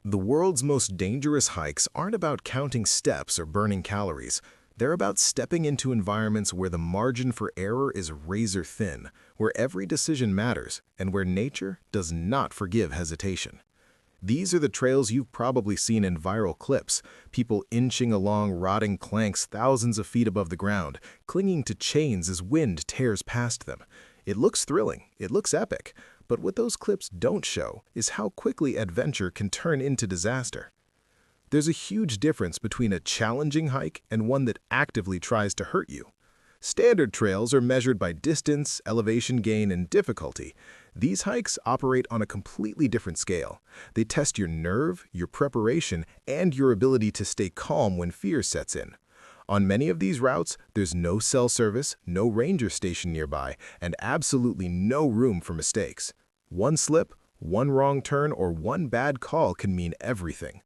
The world's most dangerous hikes aren't about counting steps or burning calories. They're about stepping into environments where the margin for error is razor thin, where every decision matters, and where nature does not forgive hesitation. These are the trails you've probably seen in viral clips, people inching along rotting planks thousands of feet above the ground, clinging to chains as wind tears past them. It looks thrilling, it looks epic, but what those clips don't show is how quickly adventure can turn into disaster. There's a huge difference between a challenging hike and one that actively tries to hurt you. Standard trails are measured by distance, elevation gain, and difficulty. These hikes operate on a completely different scale. They test your nerve, your preparation, and your ability to stay calm when fear sets in. On many of these routes, there's no cell service, no ranger station nearby, and absolutely no room for mistakes. One slip, one wrong turn, or one bad call can mean everything.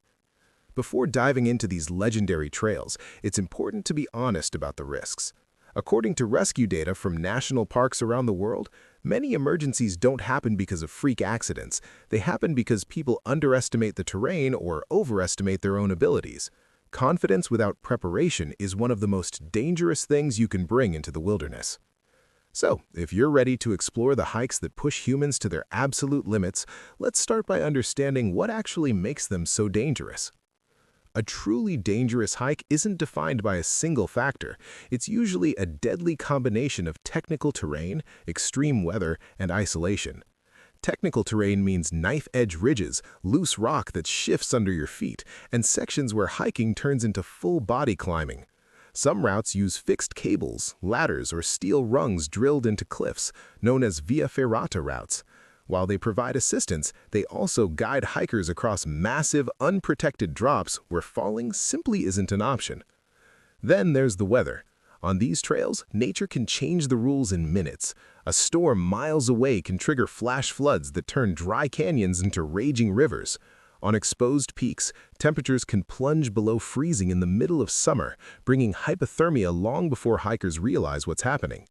Before diving into these legendary trails, it's important to be honest about the risks. According to rescue data from national parks around the world, many emergencies don't happen because of freak accidents. They happen because people underestimate the terrain or overestimate their own abilities. Confidence without preparation is one of the most dangerous things you can bring into the wilderness. So, if you're ready to explore the hikes that push humans to their absolute limits, let's start by understanding what actually makes them so dangerous. A truly dangerous hike isn't defined by a single factor. It's usually a deadly combination of technical terrain, extreme weather, and isolation. Technical terrain means knife-edge ridges, loose rock that shifts under your feet, and sections where hiking turns into full-body climbing. Some routes use fixed cables, ladders, or steel rungs drilled into cliffs, known as via ferrata routes. While they provide assistance, they also guide hikers across massive, unprotected drops where falling simply isn't an option. Then there's the weather. On these trails, nature can change the rules in minutes. A storm miles away can trigger flash floods that turn dry canyons into raging rivers. On exposed peaks, temperatures can plunge below freezing in the middle of summer, bringing hypothermia long before hikers realize what's happening.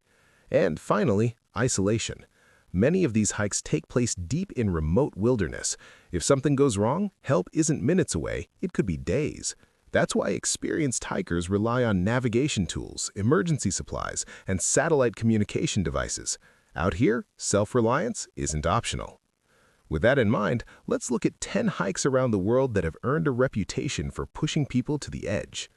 And finally, isolation. Many of these hikes take place deep in remote wilderness. If something goes wrong, help isn't minutes away, it could be days. That's why experienced hikers rely on navigation tools, emergency supplies, and satellite communication devices. Out here, self-reliance isn't optional. With that in mind, let's look at 10 hikes around the world that have earned a reputation for pushing people to the edge.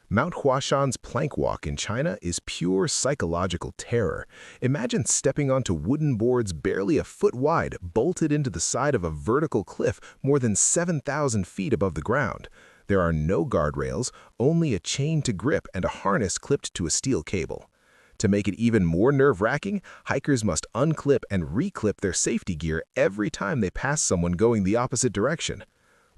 Mount Huashan's plank walk in China is pure psychological terror. Imagine stepping onto wooden boards barely a foot wide, bolted into the side of a vertical cliff more than 7,000 feet above the ground. There are no guardrails, only a chain to grip and a harness clipped to a steel cable. To make it even more nerve-wracking, hikers must unclip and reclip their safety gear every time they pass someone going the opposite direction.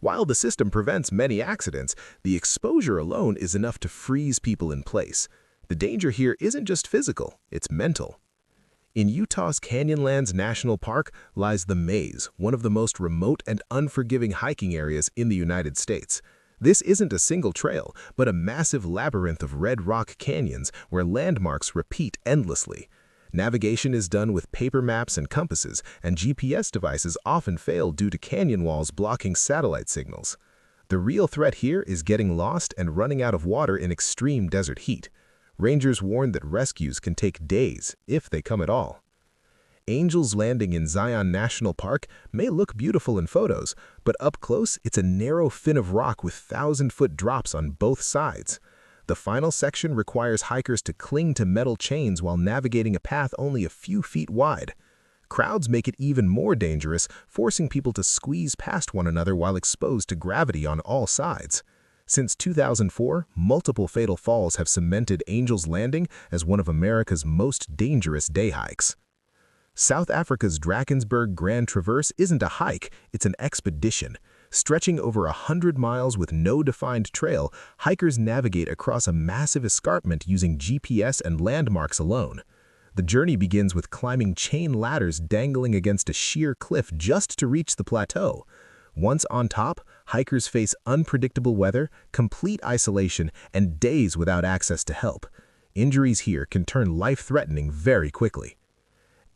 While the system prevents many accidents, the exposure alone is enough to freeze people in place. The danger here isn't just physical, it's mental. In Utah's Canyonlands National Park lies the Maze, one of the most remote and unforgiving hiking areas in the United States. This isn't a single trail, but a massive labyrinth of red rock canyons where landmarks repeat endlessly. Navigation is done with paper maps and compasses, and GPS devices often fail due to canyon walls blocking satellite signals. The real threat here is getting lost and running out of water in extreme desert heat. Rangers warn that rescues can take days, if they come at all. Angel's Landing in Zion National Park may look beautiful in photos, but up close it's a narrow fin of rock with 1,000-foot drops on both sides. The final section requires hikers to cling to metal chains while navigating a path only a few feet wide. Crowds make it even more dangerous, forcing people to squeeze past one another while exposed to gravity on all sides. Since 2004, multiple fatal falls have cemented Angel's Landing as one of America's most dangerous day hikes. South Africa's Drakensberg Grand Traverse isn't a hike, it's an expedition. Stretching over 100 miles with no defined trail, hikers navigate across a massive escarpment using GPS and landmarks alone. The journey begins with climbing chain ladders dangling against a sheer cliff just to reach the plateau. Once on top, hikers face unpredictable weather, complete isolation, and days without access to help. Injuries here can turn life-threatening very quickly.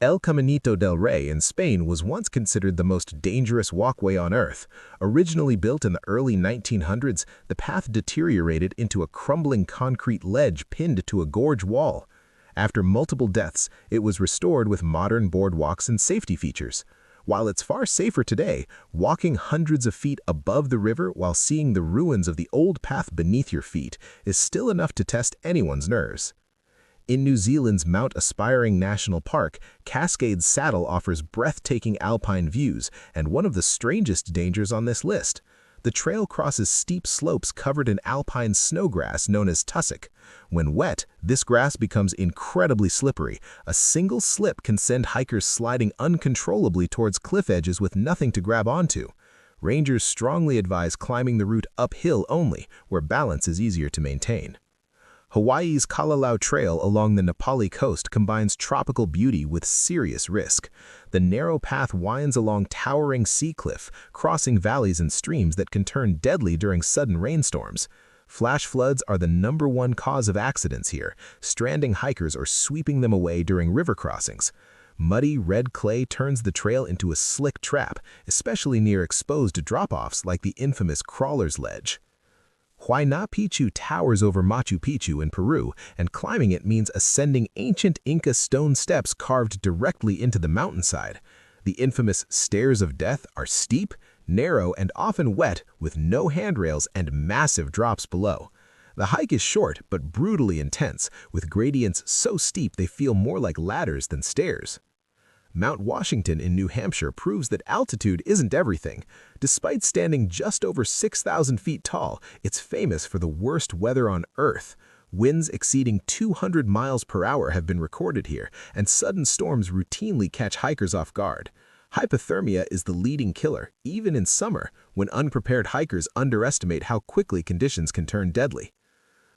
El Caminito del Rey in Spain was once considered the most dangerous walkway on Earth. Originally built in the early 1900s, the path deteriorated into a crumbling concrete ledge pinned to a gorge wall. After multiple deaths, it was restored with modern boardwalks and safety features. While it's far safer today, walking hundreds of feet above the river while seeing the ruins of the old path beneath your feet is still enough to test anyone's nerves. In New Zealand's Mount Aspiring National Park, Cascades Saddle offers breathtaking alpine views and one of the strangest dangers on this list. The trail crosses steep slopes covered in alpine snowgrass known as tussock. When wet, this grass becomes incredibly slippery. A single slip can send hikers sliding uncontrollably towards cliff edges with nothing to grab onto. Rangers strongly advise climbing the route uphill only, where balance is easier to maintain. Hawaii's Kalalau Trail along the Nepali coast combines tropical beauty with serious risk. The narrow path winds along towering sea cliff, crossing valleys and streams that can turn deadly during sudden rainstorms. Flash floods are the #1 cause of accidents here, stranding hikers or sweeping them away during river crossings. Muddy red clay turns the trail into a slick trap, especially near exposed drop-offs like the infamous Crawler's Ledge. Huayna Picchu towers over Machu Picchu in Peru, and climbing it means ascending ancient Inca stone steps carved directly into the mountainside. The infamous Stairs of Death are steep, narrow, and often wet, with no handrails and massive drops below. The hike is short but brutally intense, with gradients so steep they feel more like ladders than stairs. Mount Washington in New Hampshire proves that altitude isn't everything. Despite standing just over 6,000 feet tall, it's famous for the worst weather on Earth. Winds exceeding 200 miles per hour have been recorded here, and sudden storms routinely catch hikers off guard. Hypothermia is the leading killer, even in summer, when unprepared hikers underestimate how quickly conditions can turn deadly.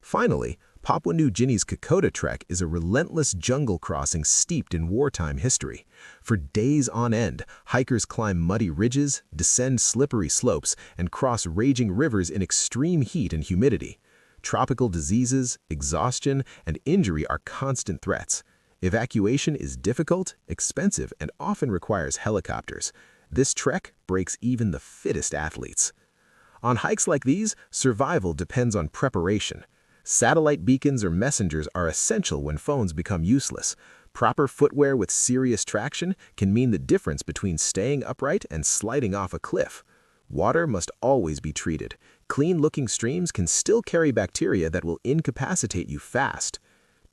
Finally, Papua New Guinea's Kokoda Trek is a relentless jungle crossing steeped in wartime history. For days on end, hikers climb muddy ridges, descend slippery slopes, and cross raging rivers in extreme heat and humidity. Tropical diseases, exhaustion, and injury are constant threats. Evacuation is difficult, expensive, and often requires helicopters. This trek breaks even the fittest athletes. On hikes like these, survival depends on preparation. Satellite beacons or messengers are essential when phones become useless. Proper footwear with serious traction can mean the difference between staying upright and sliding off a cliff. Water must always be treated. Clean-looking streams can still carry bacteria that will incapacitate you fast.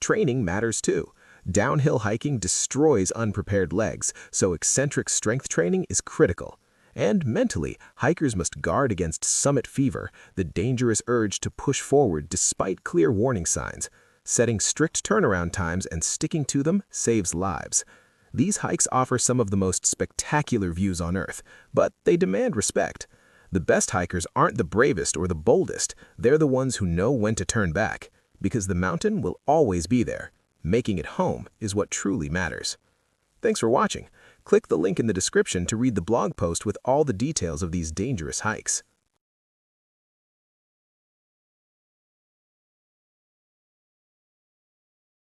Training matters too. Downhill hiking destroys unprepared legs, so eccentric strength training is critical. And mentally, hikers must guard against summit fever, the dangerous urge to push forward despite clear warning signs. Setting strict turnaround times and sticking to them saves lives. These hikes offer some of the most spectacular views on Earth, but they demand respect. The best hikers aren't the bravest or the boldest, they're the ones who know when to turn back, because the mountain will always be there. Making it home is what truly matters. Thanks for watching. Click the link in the description to read the blog post with all the details of these dangerous hikes.